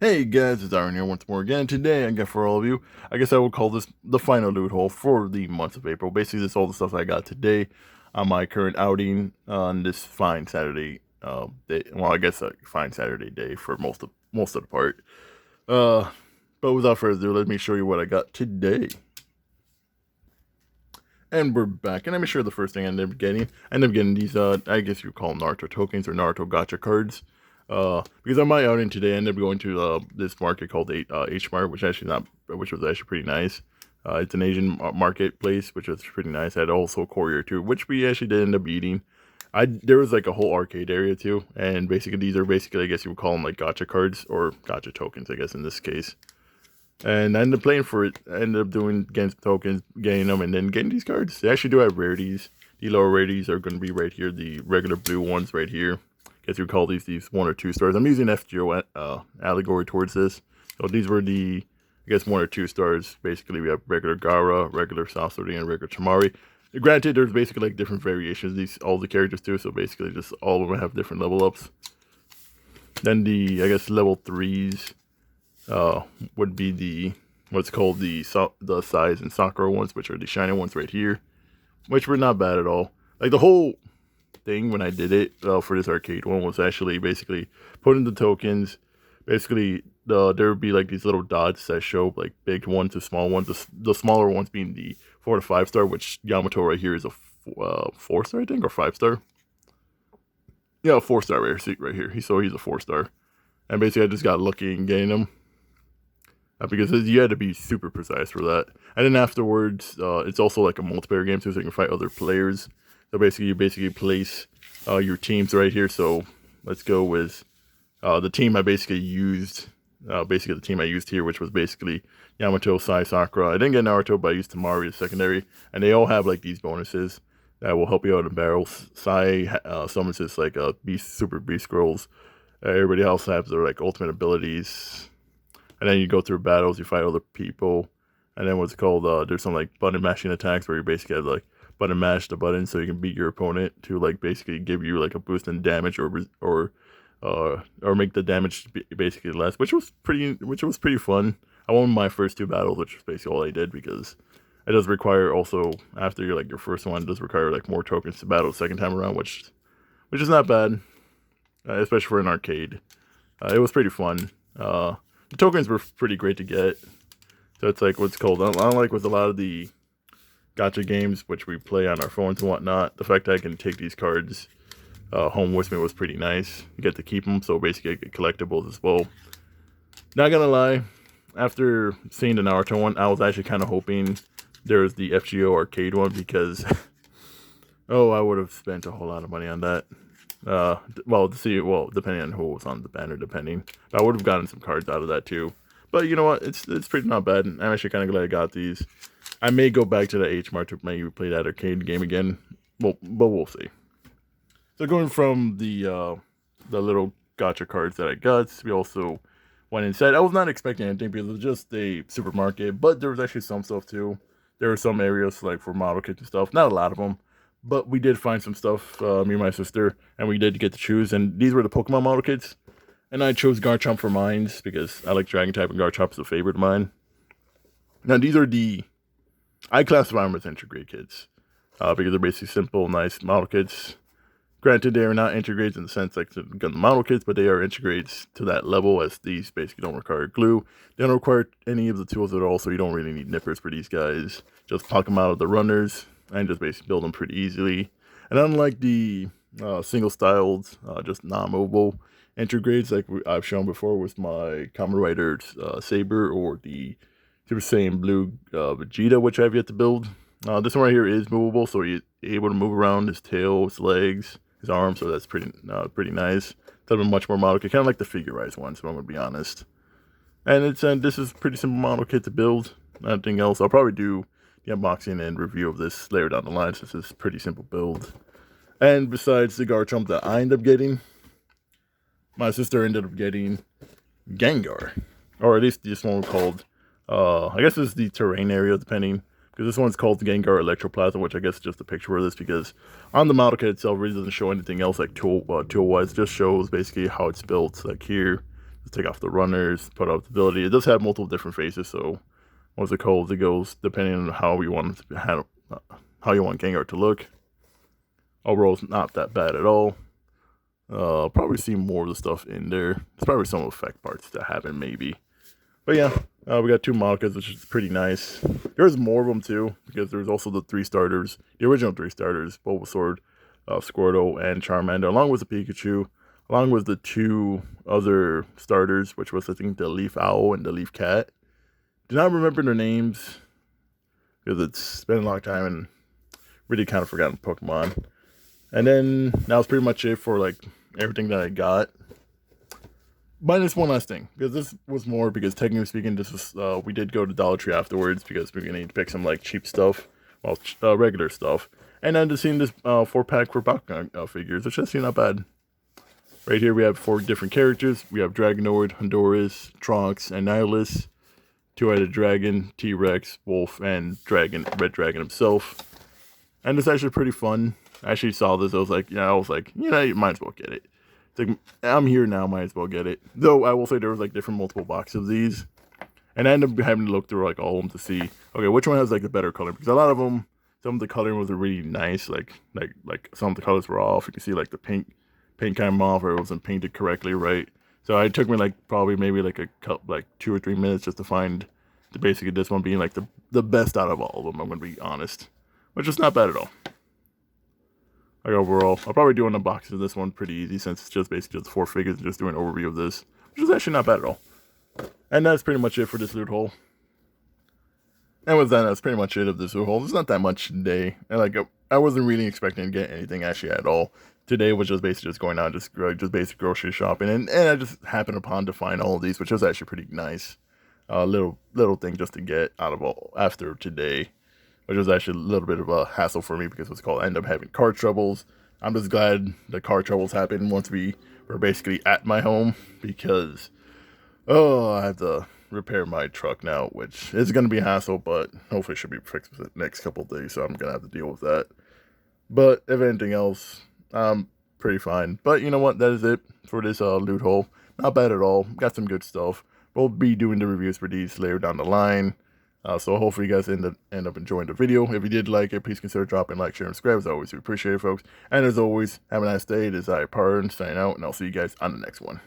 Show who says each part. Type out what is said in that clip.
Speaker 1: Hey guys, it's Aaron here once more again. Today, I guess for all of you, I guess I would call this the final loot haul for the month of April. Basically, this is all the stuff I got today on my current outing on this fine Saturday day. Well, I guess a fine Saturday day for most of the part. Uh, but without further ado, let me show you what I got today. And we're back, and let me show you the first thing I ended up getting. I ended up getting these, I guess you would call them Naruto tokens or Naruto gacha cards. Because on my outing today, I ended up going to this market called H Mart, which was actually pretty nice. It's an Asian marketplace, which was pretty nice. I had also a courier too, which we actually did end up eating. There was like a whole arcade area too, and basically these are basically, I guess you would call them like gacha cards or gacha tokens, I guess in this case. And I ended up playing for it. I ended up getting some tokens, getting them, and then getting these cards. They actually do have rarities. The lower rarities are going to be right here. The regular blue ones right here. Guess you would call these 1 or 2 stars. I'm using FGO allegory towards this. So these were the, I guess, 1 or 2 stars. Basically, we have regular Gara, regular Sasori, and regular Tamari. Granted, there's basically like different variations. All the characters too. So basically, just all of them have different level ups. Then the, I guess, level 3s. Would be the what's called the size and Sakura ones, which are the shiny ones right here, which were not bad at all. Like the whole thing when I did it for this arcade one was actually basically putting the tokens. Basically, there would be like these little dots that show like big ones to small ones. The smaller ones being the 4 to 5 star, which Yamato right here is a 4 star, I think, or 5 star. Yeah, 4 star right here. So he's a 4 star, and basically I just got lucky in getting him. Because you had to be super precise for that. And then afterwards, it's also like a multiplayer game too, so you can fight other players. So basically, you place your teams right here. So let's go with the team I basically used. The team I used here, which was basically Yamato, Sai, Sakura. I didn't get Naruto, but I used Tamari as secondary. And they all have like these bonuses that will help you out in battles. Sai summons his like super beast scrolls. Everybody else has their like ultimate abilities. And then you go through battles, you fight other people, and then what's it called? There's some like button mashing attacks where you basically have like button mash the button so you can beat your opponent to like basically give you like a boost in damage or make the damage basically less, which was pretty fun. I won my first 2 battles, which is basically all I did because it does require also after your first one, it does require like more tokens to battle the second time around, which is not bad, especially for an arcade. It was pretty fun. The tokens were pretty great to get. So it's like what's called, unlike with a lot of the gacha games, which we play on our phones and whatnot, the fact that I can take these cards home with me was pretty nice. You get to keep them, so basically I get collectibles as well. Not gonna lie, after seeing the Naruto one, I was actually kind of hoping there was the FGO arcade one because, oh, I would have spent a whole lot of money on that. Depending on who was on the banner, I would have gotten some cards out of that too. But you know what? It's pretty not bad. I'm actually kind of glad I got these. I may go back to the H Mart to maybe play that arcade game again. Well, but we'll see. So going from the little gacha cards that I got, we also went inside. I was not expecting anything because it was just a supermarket, but there was actually some stuff too. There were some areas like for model kits and stuff. Not a lot of them. But we did find some stuff, me and my sister, and we did get to choose. And these were the Pokemon model kits. And I chose Garchomp for mine because I like Dragon type and Garchomp is a favorite of mine. Now, these are I classify them as entry-grade kits. Because they're basically simple, nice model kits. Granted, they are not entry-grades in the sense like the model kits, but they are entry-grades to that level as these basically don't require glue. They don't require any of the tools at all, so you don't really need nippers for these guys. Just pluck them out of the runners and just basically build them pretty easily. And unlike the single-styled, just non-movable entry grades like I've shown before with my Kamen Rider Saber or the Super Saiyan Blue Vegeta, which I've yet to build. This one right here is movable, so you're able to move around his tail, his legs, his arms, so that's pretty nice. It's a much more model kit, kind of like the figurized one, so I'm going to be honest. And this is pretty simple model kit to build. Nothing else. I'll probably do the unboxing and review of this later down the line since it's a pretty simple build. And besides the Garchomp that I ended up getting, my sister ended up getting Gengar. Or at least this one called, I guess it's the terrain area depending. Because this one's called Gengar Electroplasm, which I guess is just a picture of this because on the model kit itself it really doesn't show anything else like tool-wise. It just shows basically how it's built. Like here, take off the runners, put up the ability. It does have multiple different phases, so once it calls, it goes depending on how you want it to have, how you want Gengar to look. Overall, it's not that bad at all. Probably see more of the stuff in there. There's probably some effect parts that happen, maybe. But yeah, we got 2 Mochas, which is pretty nice. There's more of them too, because there's also the 3 starters, the original 3 starters, Bulbasaur, Squirtle, and Charmander, along with the Pikachu, along with the 2 other starters, which was, I think, the Leaf Owl and the Leaf Cat. Do not remember their names, because it's been a long time and really kind of forgotten Pokemon. And then, that was pretty much it for, like, everything that I got. Minus one last thing, because this was more, because technically speaking, this was, we did go to Dollar Tree afterwards, because we are going to need to pick some, like, cheap stuff, well, regular stuff. And then just seeing this 4-pack for bakugan figures, which actually not bad. Right here we have 4 different characters. We have Dragonord, Honduras, Trunks, and Nihilus. 2-headed dragon, T-Rex, Wolf, and Red Dragon himself. And it's actually pretty fun. I actually saw this, I was like, you might as well get it. It's like, I'm here now, might as well get it. Though, I will say there was, like, different multiple boxes of these. And I ended up having to look through, like, all of them to see, okay, which one has, like, the better color. Because a lot of them, some of the coloring was really nice. Like some of the colors were off. You can see, like, the paint kind of off, or it wasn't painted correctly right. So it took me, like, probably maybe, like, 2 or 3 minutes just to find basically this one being, like, the best out of all of them, I'm going to be honest. Which is not bad at all. Like, overall, I'll probably do an unboxing of this one pretty easy, since it's just basically just 4 figures and just doing an overview of this, which is actually not bad at all. And that's pretty much it for this loot haul. And with that, that's pretty much it of this loot haul. There's not that much today, and like I wasn't really expecting to get anything actually at all. Today was just basically just going out, just basic grocery shopping, and I just happened upon to find all of these, which was actually pretty nice. Little thing just to get out of all after today, which was actually a little bit of a hassle for me, because I ended up having car troubles. I'm just glad the car troubles happened once we were basically at my home, because I have to repair my truck now, which is going to be a hassle, but hopefully it should be fixed within the next couple of days, so I'm going to have to deal with that. But if anything else, I'm pretty fine. But you know what, that is it for this loot haul. Not bad at all, got some good stuff. We'll be doing the reviews for these later down the line. So hopefully you guys end up enjoying the video. If you did like it, please consider dropping like, share, and subscribe. As always, we appreciate it, folks. And as always, have a nice day. This is I, Parn, signing out, and I'll see you guys on the next one.